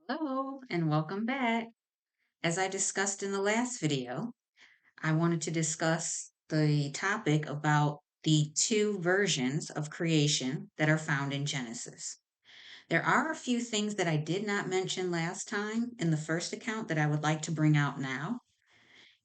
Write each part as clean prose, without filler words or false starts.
Hello and welcome back. As I discussed in the last video, I wanted to discuss the topic about the two versions of creation that are found in Genesis. There are a few things that I did not mention last time in the first account that I would like to bring out now,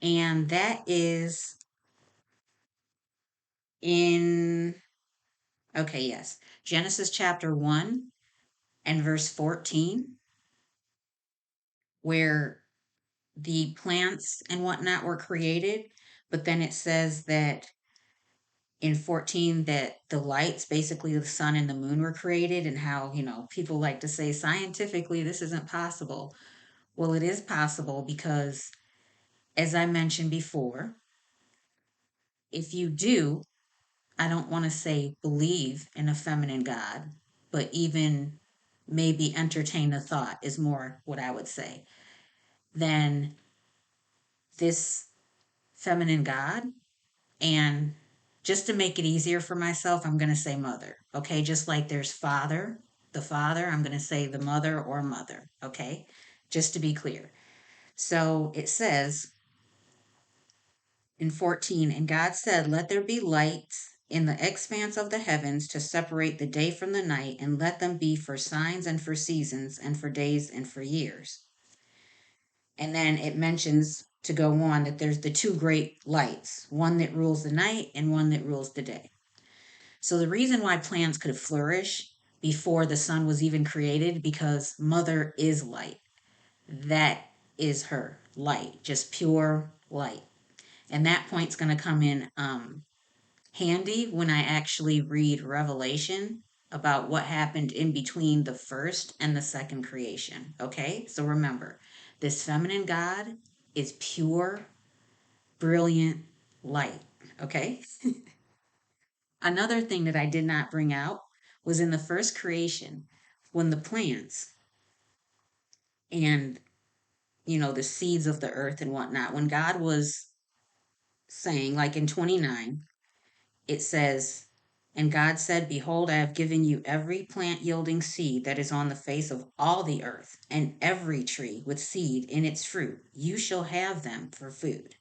and that is in, okay, yes, Genesis chapter 1 and verse 14, where the plants and whatnot were created, but then it says that in 14 that the lights, basically the sun and the moon, were created, and how, people like to say scientifically this isn't possible. Well, it is possible because, as I mentioned before, if you do, I don't want to say believe in a feminine God, but even maybe entertain the thought is more what I would say, then this feminine God. And just to make it easier for myself, I'm going to say mother. Okay. Just like there's father, the father, I'm going to say the mother or mother. Okay. Just to be clear. So it says in 14, and God said, let there be lights in the expanse of the heavens to separate the day from the night, and let them be for signs and for seasons and for days and for years. And then it mentions to go on that there's the two great lights, one that rules the night and one that rules the day. So the reason why plants could flourish before the sun was even created, because mother is light. That is her light, just pure light. And that point's going to come in handy when I actually read Revelation about what happened in between the first and the second creation. Okay? So remember, this feminine God is pure, brilliant light. Okay? Another thing that I did not bring out was in the first creation, when the plants and, the seeds of the earth and whatnot, when God was saying, like in 29, it says, and God said, behold, I have given you every plant yielding seed that is on the face of all the earth, and every tree with seed in its fruit. You shall have them for food.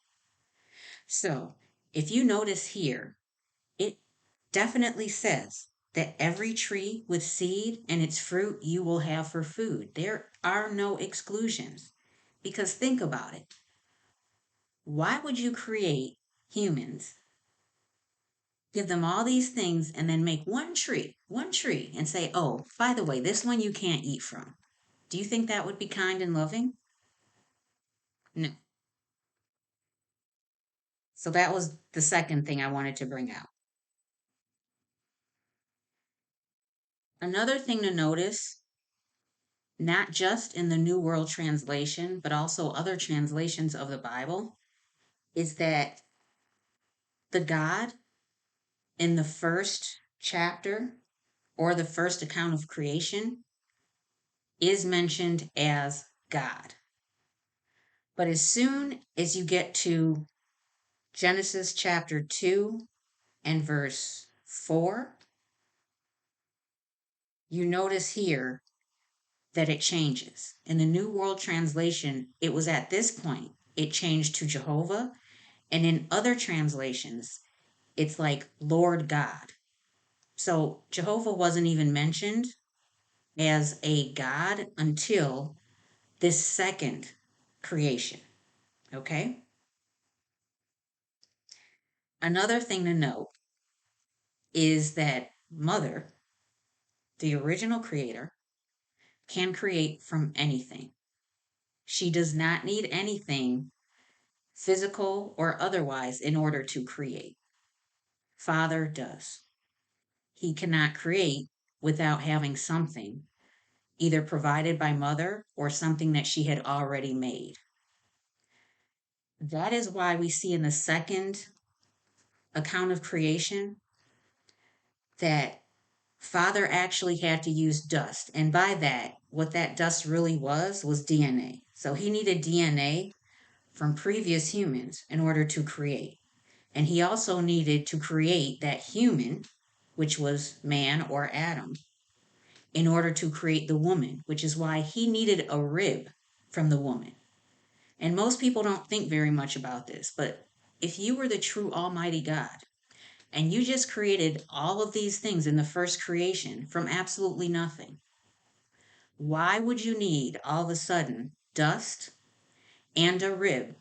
So if you notice here, it definitely says that every tree with seed and its fruit you will have for food. There are no exclusions. Because think about it. Why would you create humans, give them all these things, and then make one tree, and say, oh, by the way, this one you can't eat from? Do you think that would be kind and loving? No. So that was the second thing I wanted to bring out. Another thing to notice, not just in the New World Translation, but also other translations of the Bible, is that the God in the first chapter or the first account of creation is mentioned as God. But as soon as you get to Genesis chapter 2 and verse 4, you notice here that it changes. In the New World Translation, it was at this point it changed to Jehovah, and in other translations, it's like Lord God. So Jehovah wasn't even mentioned as a God until this second creation. Okay? Another thing to note is that Mother, the original creator, can create from anything. She does not need anything physical or otherwise in order to create. Father does. He cannot create without having something either provided by Mother or something that she had already made. That is why we see in the second account of creation that Father actually had to use dust. And by that, what that dust really was DNA. So he needed DNA from previous humans in order to create. And he also needed to create that human, which was man or Adam. in order to create the woman, which is why he needed a rib from the woman. And most people don't think very much about this, but if you were the true Almighty God and you just created all of these things in the first creation from absolutely nothing, why would you need all of a sudden dust and a rib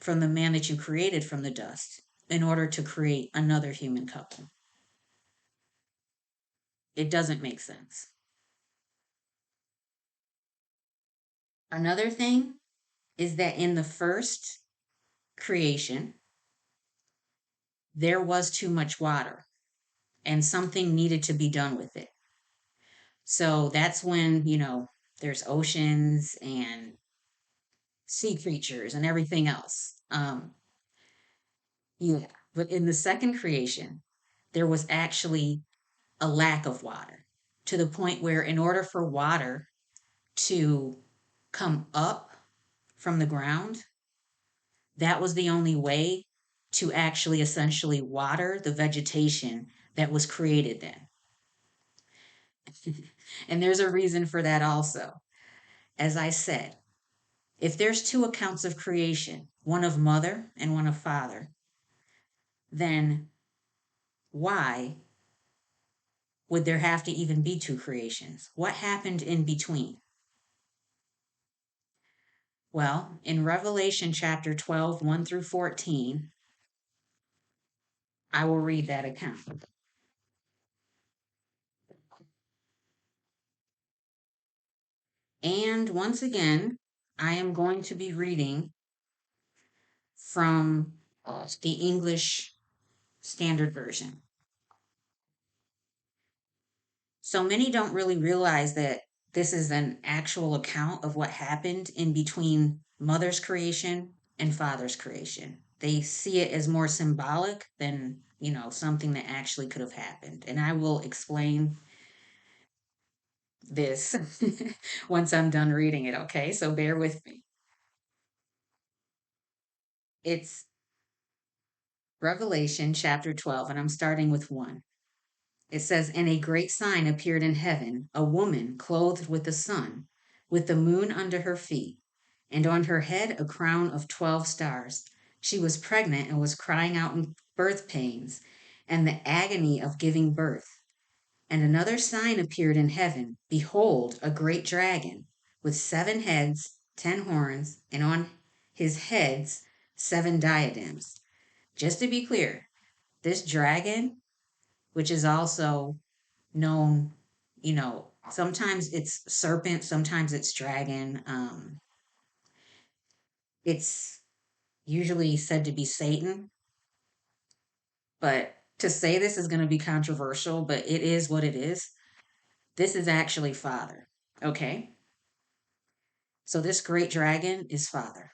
from the man that you created from the dust in order to create another human couple? It doesn't make sense. Another thing is that in the first creation, there was too much water and something needed to be done with it. So that's when, there's oceans and sea creatures and everything else. Yeah. But in the second creation, there was actually a lack of water to the point where, in order for water to come up from the ground, that was the only way to actually essentially water the vegetation that was created then. And there's a reason for that also. As I said, if there's two accounts of creation, one of mother and one of father, then why would there have to even be two creations? What happened in between? Well, in Revelation chapter 12, 1 through 14, I will read that account. And once again, I am going to be reading from the English Standard Version. So many don't really realize that this is an actual account of what happened in between mother's creation and father's creation. They see it as more symbolic than, something that actually could have happened. And I will explain this once I'm done reading it, okay? So bear with me. It's Revelation chapter 12, and I'm starting with 1. It says, "And a great sign appeared in heaven, a woman clothed with the sun, with the moon under her feet, and on her head a crown of 12 stars. She was pregnant and was crying out in birth pains and the agony of giving birth. And another sign appeared in heaven. Behold, a great dragon, with 7 heads, 10 horns, and on his heads 7 diadems." Just to be clear, this dragon, which is also known, sometimes it's serpent, sometimes it's dragon. It's usually said to be Satan, but to say this is going to be controversial, but it is what it is. This is actually Father. Okay? So this great dragon is Father.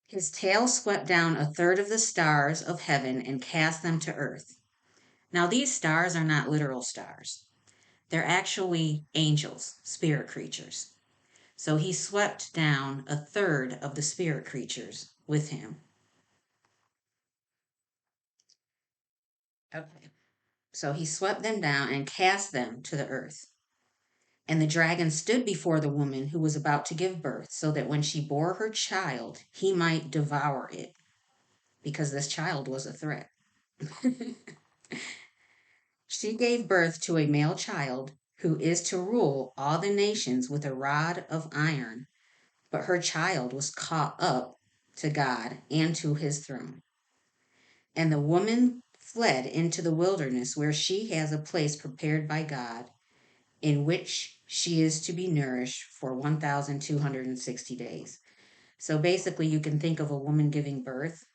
His tail swept down a third of the stars of heaven and cast them to earth. Now, these stars are not literal stars. They're actually angels, spirit creatures. So he swept down a third of the spirit creatures with him. Okay. So he swept them down and cast them to the earth. And the dragon stood before the woman who was about to give birth, so that when she bore her child, he might devour it, because this child was a threat. She gave birth to a male child who is to rule all the nations with a rod of iron, but her child was caught up to God and to his throne. And the woman fled into the wilderness, where she has a place prepared by God, in which she is to be nourished for 1,260 days. So basically, you can think of a woman giving birth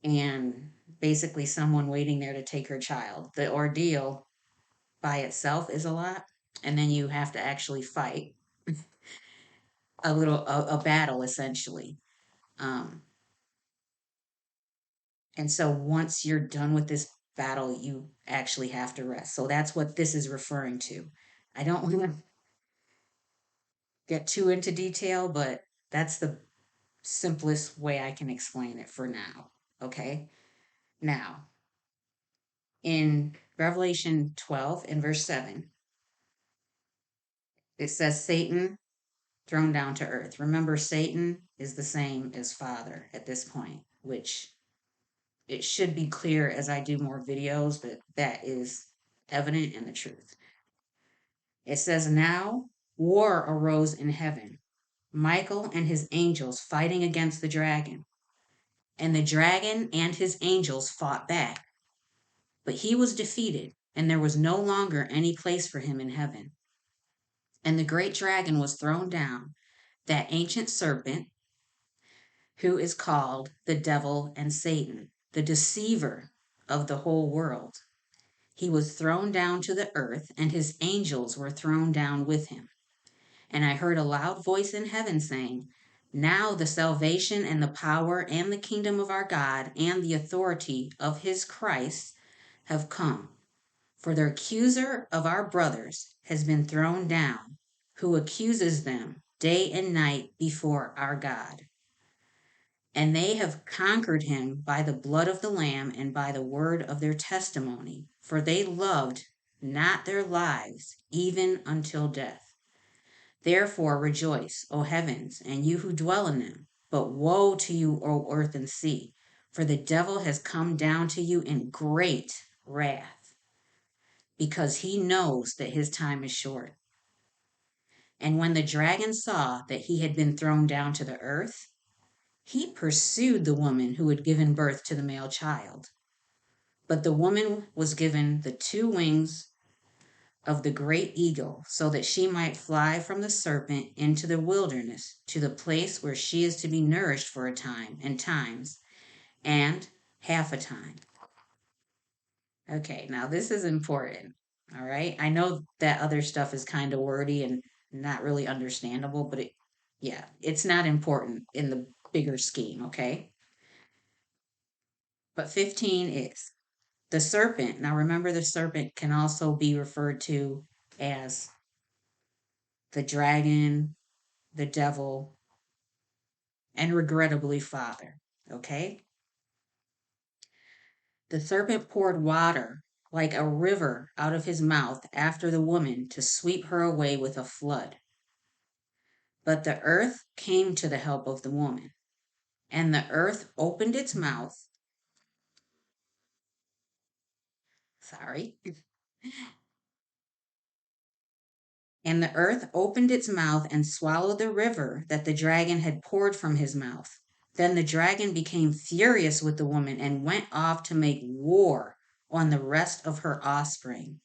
and basically someone waiting there to take her child. The ordeal by itself is a lot, and then you have to actually fight a battle essentially. Um, and so once you're done with this battle, you actually have to rest. So that's what this is referring to. I don't want to get too into detail, but that's the simplest way I can explain it for now. Okay? Now, in Revelation 12 and verse 7, It says Satan thrown down to earth. Remember, Satan is the same as Father at this point, which it should be clear as I do more videos that that is evident in the truth. It says, now war arose in heaven, Michael and his angels fighting against the dragon. And the dragon and his angels fought back. But he was defeated, and there was no longer any place for him in heaven. And the great dragon was thrown down, that ancient serpent, who is called the devil and Satan, the deceiver of the whole world. He was thrown down to the earth, and his angels were thrown down with him. And I heard a loud voice in heaven saying, now the salvation and the power and the kingdom of our God and the authority of his Christ have come. For the accuser of our brothers has been thrown down, who accuses them day and night before our God. And they have conquered him by the blood of the Lamb and by the word of their testimony, for they loved not their lives even until death. Therefore rejoice, O heavens, and you who dwell in them. But woe to you, O earth and sea, for the devil has come down to you in great wrath, because he knows that his time is short. And when the dragon saw that he had been thrown down to the earth, he pursued the woman who had given birth to the male child. But the woman was given the 2 wings of the great eagle, so that she might fly from the serpent into the wilderness to the place where she is to be nourished for a time and times and half a time. Okay, now this is important. All right. I know that other stuff is kind of wordy and not really understandable, but yeah, it's not important in the bigger scheme. Okay. But 15 is the serpent. Now remember, the serpent can also be referred to as the dragon, the devil, and regrettably Father. Okay? The serpent poured water like a river out of his mouth after the woman to sweep her away with a flood. But the earth came to the help of the woman, and the earth opened its mouth. Sorry. And the earth opened its mouth and swallowed the river that the dragon had poured from his mouth. Then the dragon became furious with the woman and went off to make war on the rest of her offspring,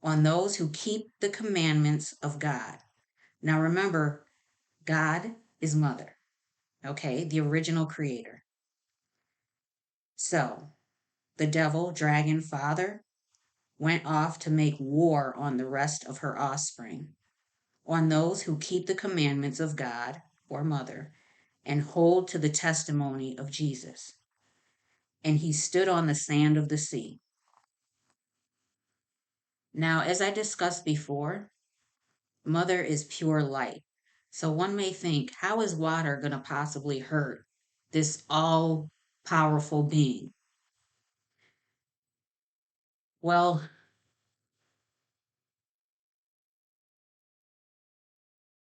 on those who keep the commandments of God. Now remember, God is mother, okay? The original creator. So the devil, dragon, father, went off to make war on the rest of her offspring, on those who keep the commandments of God or mother and hold to the testimony of Jesus. And he stood on the sand of the sea. Now, as I discussed before, mother is pure light. So one may think, how is water going to possibly hurt this all powerful being? Well,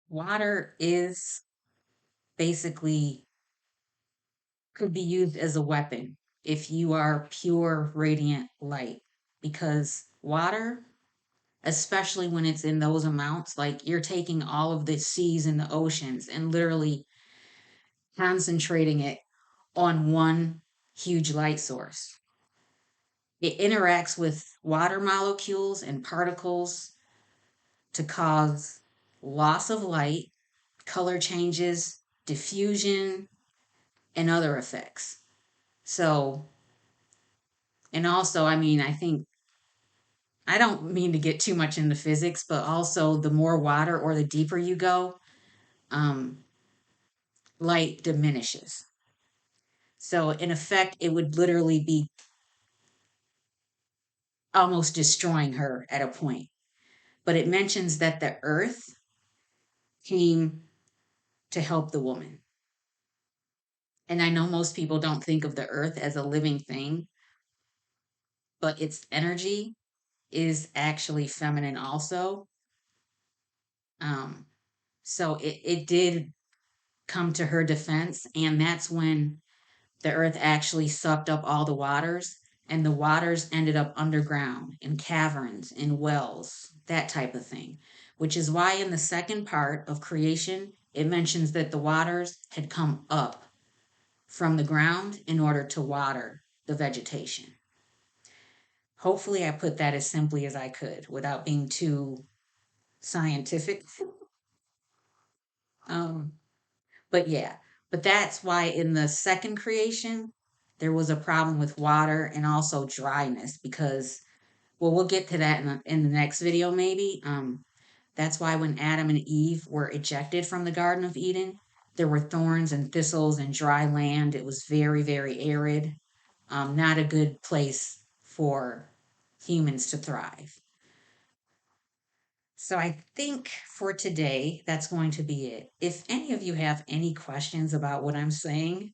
water is basically could be used as a weapon if you are pure radiant light, because water, especially when it's in those amounts, like you're taking all of the seas and the oceans and literally concentrating it on one huge light source. It interacts with water molecules and particles to cause loss of light, color changes, diffusion, and other effects. So, and also, I mean, I think, I don't mean to get too much into physics, but also the more water or the deeper you go, um, light diminishes. So, in effect, it would literally be almost destroying her at a point. But it mentions that the earth came to help the woman. And I know most people don't think of the earth as a living thing, but its energy is actually feminine also. Um, so it did come to her defense, and that's when the earth actually sucked up all the waters, and the waters ended up underground in caverns, in wells, that type of thing. Which is why in the second part of creation, it mentions that the waters had come up from the ground in order to water the vegetation. Hopefully, I put that as simply as I could without being too scientific. Um, but yeah, but that's why in the second creation, there was a problem with water and also dryness because, well, we'll get to that in the next video maybe. That's why when Adam and Eve were ejected from the Garden of Eden, there were thorns and thistles and dry land. It was very, very arid. Not a good place for humans to thrive. So I think for today, that's going to be it. If any of you have any questions about what I'm saying,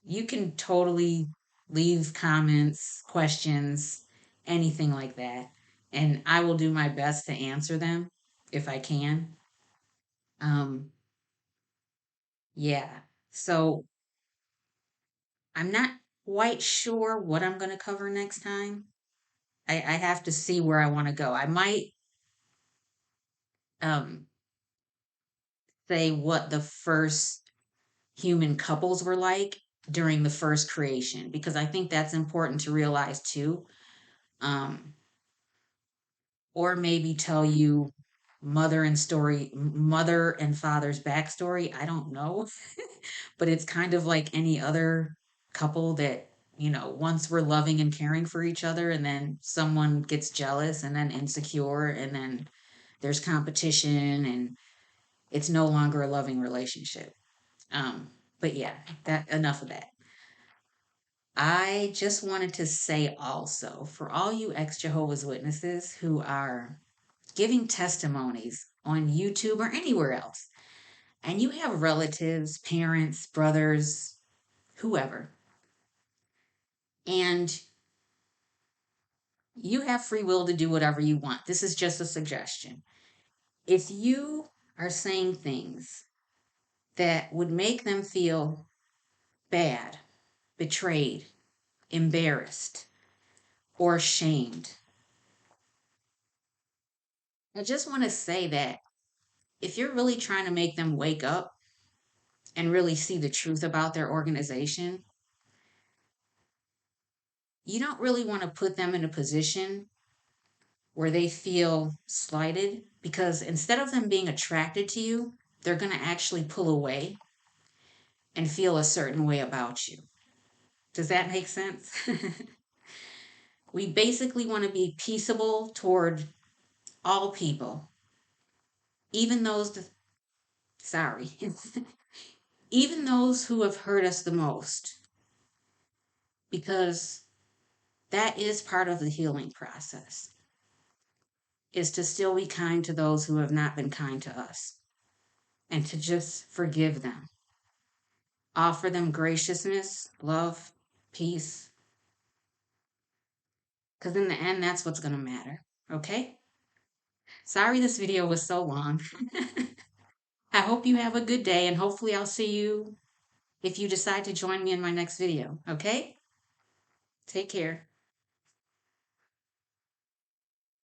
you can totally leave comments, questions, anything like that. And I will do my best to answer them if I can. Um, yeah. So I'm not quite sure what I'm going to cover next time. I have to see where I want to go. I might um, say what the first human couples were like during the first creation, because I think that's important to realize too. Um, or maybe tell you mother and father's backstory. I don't know. But it's kind of like any other couple that, once we're loving and caring for each other, and then someone gets jealous and then insecure, and then there's competition, and it's no longer a loving relationship. Um, but yeah, that enough of that. I just wanted to say also, for all you ex Jehovah's Witnesses who are giving testimonies on YouTube or anywhere else, and you have relatives, parents, brothers, whoever, and you have free will to do whatever you want. This is just a suggestion. If you are saying things that would make them feel bad, betrayed, embarrassed, or ashamed, I just want to say that if you're really trying to make them wake up and really see the truth about their organization, you don't really want to put them in a position where they feel slighted, because instead of them being attracted to you, they're going to actually pull away and feel a certain way about you. Does that make sense? We basically want to be peaceable toward all people, even sorry, even those who have hurt us the most, because that is part of the healing process, is to still be kind to those who have not been kind to us and to just forgive them. Offer them graciousness, love, peace, because in the end, that's what's going to matter. Okay? Sorry this video was so long. I hope you have a good day, and hopefully I'll see you if you decide to join me in my next video. Okay? Take care.